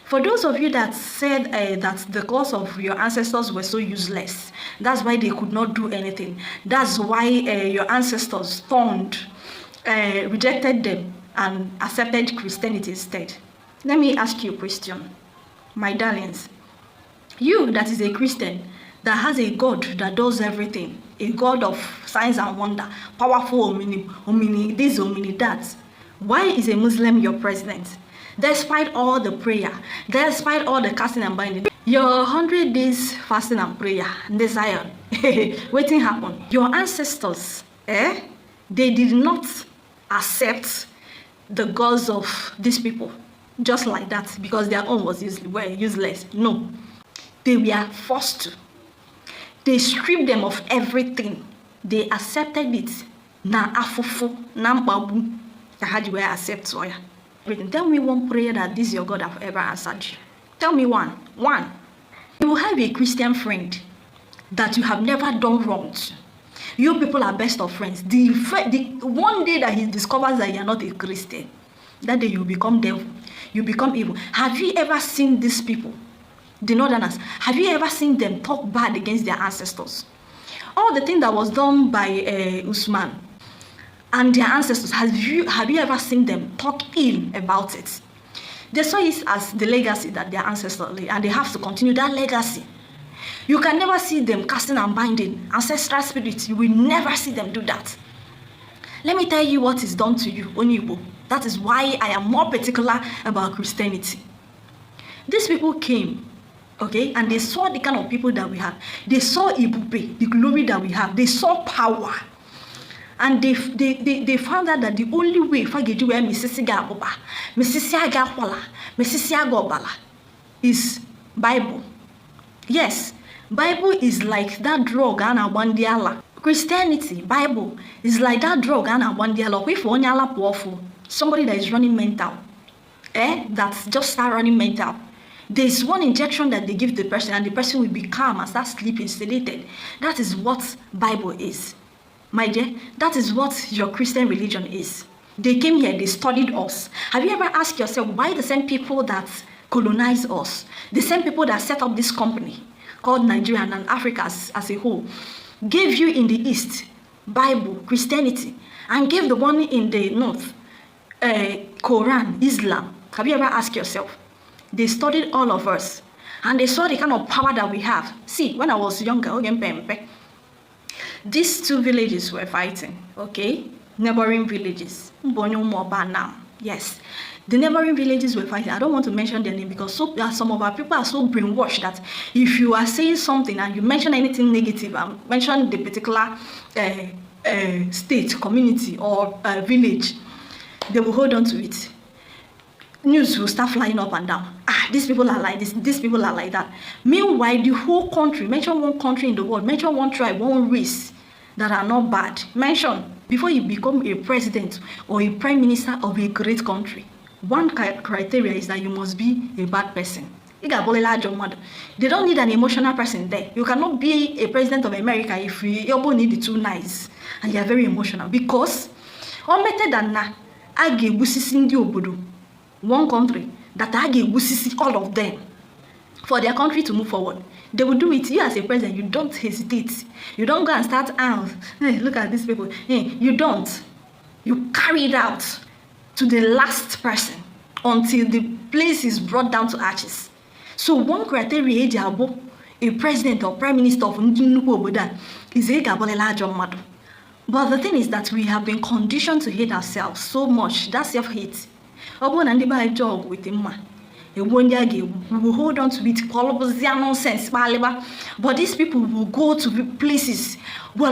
For those of you that said that the cause of your ancestors were so useless, that's why they could not do anything. That's why your ancestors rejected them and accepted Christianity instead. Let me ask you a question, my darlings. You that is a Christian, that has a God that does everything, a God of signs and wonder, powerful, omni this, omni that. Why is a Muslim your president? Despite all the prayer, despite all the casting and binding, your 100 days fasting and prayer, the Zion, waiting happen. Your ancestors, they did not accept the gods of these people just like that because their own was useless. No, they were forced to. They stripped them of everything. They accepted it. Na afufu, na mbabu, kahaji we accept soya. Tell me one prayer that this your God have ever answered you. Tell me one. One. You will have a Christian friend that you have never done wrong to. You people are best of friends. The one day that he discovers that you are not a Christian, that day you become devil. You become evil. Have you ever seen these people, the Northerners? Have you ever seen them talk bad against their ancestors? All the thing that was done by Usman and their ancestors, have you ever seen them talk ill about it? They saw it as the legacy that their ancestors laid, and they have to continue that legacy. You can never see them casting and binding ancestral spirits. You will never see them do that. Let me tell you what is done to you, Onyibo. That is why I am more particular about Christianity. These people came, okay, and they saw the kind of people that we have. They saw Ibupe, the glory that we have. They saw power. And they found out that the only way is Bible. Yes, Bible is like that drug and a Christianity, Bible is like that drug and a somebody that is running mental, that's just start running mental. There's one injection that they give the person and the person will be calm and start sleeping, sedated. That is what Bible is. My dear, that is what your Christian religion is. They came here, they studied us. Have you ever asked yourself why the same people that colonize us, the same people that set up this company called Nigeria and Africa as a whole, gave you in the East Bible, Christianity, and gave the one in the North Quran, Islam? Have you ever asked yourself? They studied all of us and they saw the kind of power that we have. See, when I was younger, these two villages were fighting, okay? Neighboring villages. Yes, the neighboring villages were fighting. I don't want to mention their name because some of our people are so brainwashed that if you are saying something and you mention anything negative and mention the particular state, community, or village, they will hold on to it. News will start flying up and down. These people are like this, these people are like that. Meanwhile, the whole country, mention one country in the world, mention one tribe, one race that are not bad. Mention, before you become a president or a prime minister of a great country, one criteria is that you must be a bad person. They don't need an emotional person there. You cannot be a president of America if you need the too nice and you are very emotional. Because, or better than that, one country that all of them for their country to move forward. They will do it. You as a president, you don't hesitate. You don't go and start out. Hey, look at these people. Hey, you don't. You carry it out to the last person until the place is brought down to ashes. So one criteria a president or prime minister of is a. But the thing is that we have been conditioned to hate ourselves so much. That's self-hate. Job with him. We will hold on to it, nonsense. But these people will go to places. We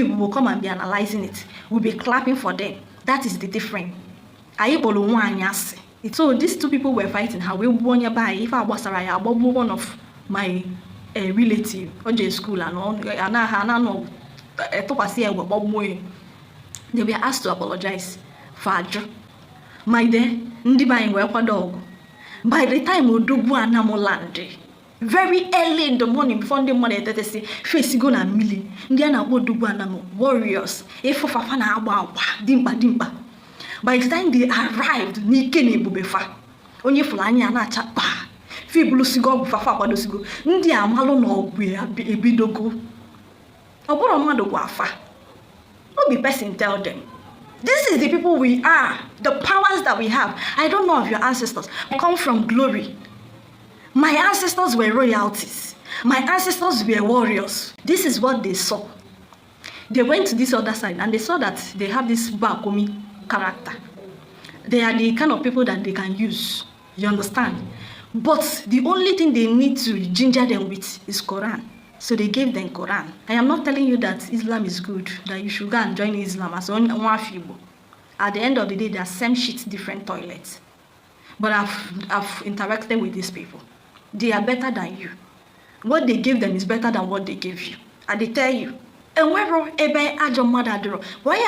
will come and be analyzing it. We'll be clapping for them. That is the difference. So these two people were fighting. How we won by if I was one of my relative or school and all. They were asked to apologize for Adjo. My dear, by the time we do land, very early in the morning, before the morning, they say, face go na mili, Indiana would do warriors, if of a dimba. By the time they arrived, Nike Nebubefa, onye Fulani anacha pa, Fibulusigo, Fafa Wadosigo, Ndia Malo no Ebidogo. Obodo mmadụ bụ afa. No be person tell them. This is the people we are, the powers that we have. I don't know of your ancestors. I come from glory. My ancestors were royalties. My ancestors were warriors. This is what they saw. They went to this other side and they saw that they have this Bakomi character. They are the kind of people that they can use. You understand? But the only thing they need to ginger them with is Quran. So they gave them Quran. I am not telling you that Islam is good, that you should go and join Islam as one Igbo. At the end of the day, they are same shit, different toilets. But I've interacted with these people. They are better than you. What they give them is better than what they give you. And they tell you. And why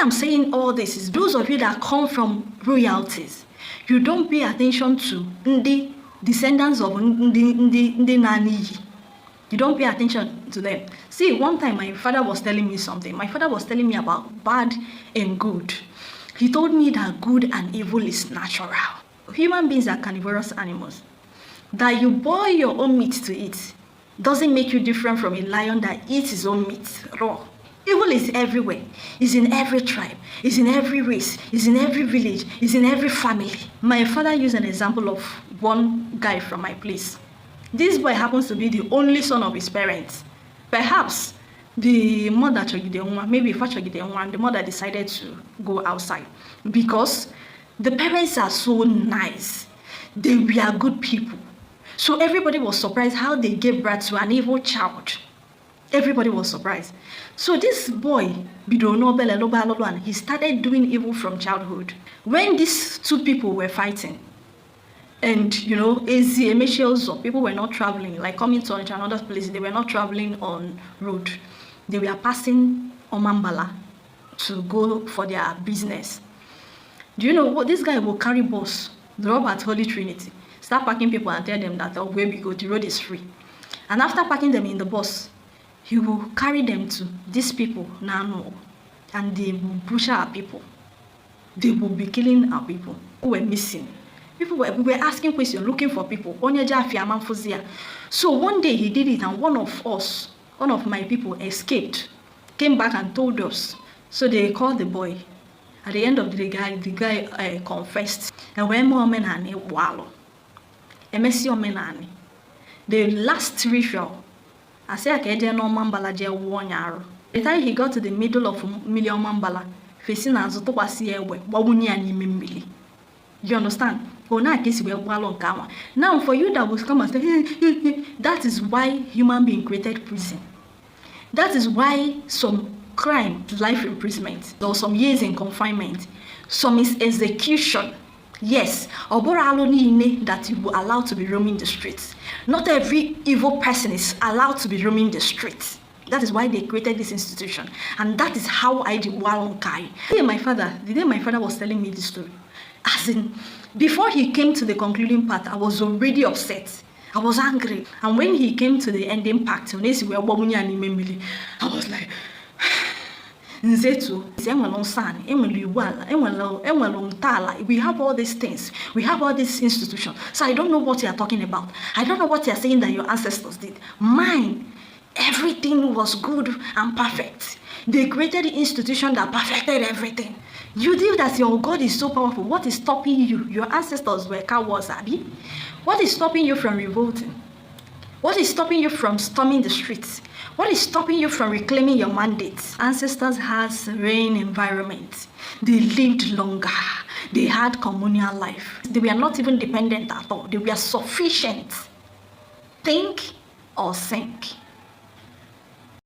I'm saying all this is those of you that come from royalties, you don't pay attention to the descendants of the Nani. You don't pay attention to them. See, one time my father was telling me something. My father was telling me about bad and good. He told me that good and evil is natural. Human beings are carnivorous animals. That you boil your own meat to eat doesn't make you different from a lion that eats his own meat raw. Evil is everywhere. It's in every tribe. It's in every race. It's in every village. It's in every family. My father used an example of one guy from my place. This boy happens to be the only son of his parents. Perhaps the mother, maybe if the mother decided to go outside because the parents are so nice. They were good people. So everybody was surprised how they gave birth to an evil child. Everybody was surprised. So this boy, he started doing evil from childhood. When these two people were fighting, and people were not traveling, like coming to another place, they were not traveling on road. They were passing Omambala to go for their business. Do you know what? This guy will carry bus, drop at Holy Trinity, start packing people and tell them that where we go, the road is free. And after packing them in the bus, he will carry them to these people now, and they will push our people. They will be killing our people who were missing. We were asking questions, looking for people. So one day he did it, and one of my people escaped, came back and told us. So they called the boy. At the end of the guy confessed. And when more men the last ritual, I say I no mambala je 1 year. The time he got to the middle of million mambala, facing as to wasi ewe, wawunya ni mimbili. You understand? Now for you that will come and say, that is why human being created prison. That is why some crime, life imprisonment, or some years in confinement, some is execution. Yes, that you will allow to be roaming the streets. Not every evil person is allowed to be roaming the streets. That is why they created this institution. And that is how I did Walonkai. The day my father was telling me this story, as in, before he came to the concluding part, I was already upset. I was angry. And when he came to the ending part, I was like, we have all these things. We have all these institutions. So I don't know what you are talking about. I don't know what you are saying that your ancestors did. Mine, everything was good and perfect. They created the institution that perfected everything. You think that your God is so powerful. What is stopping you? Your ancestors were cowards, Abi. What is stopping you from revolting? What is stopping you from storming the streets? What is stopping you from reclaiming your mandates? Ancestors had serene environment. They lived longer. They had communal life. They were not even dependent at all. They were sufficient. Think or sink.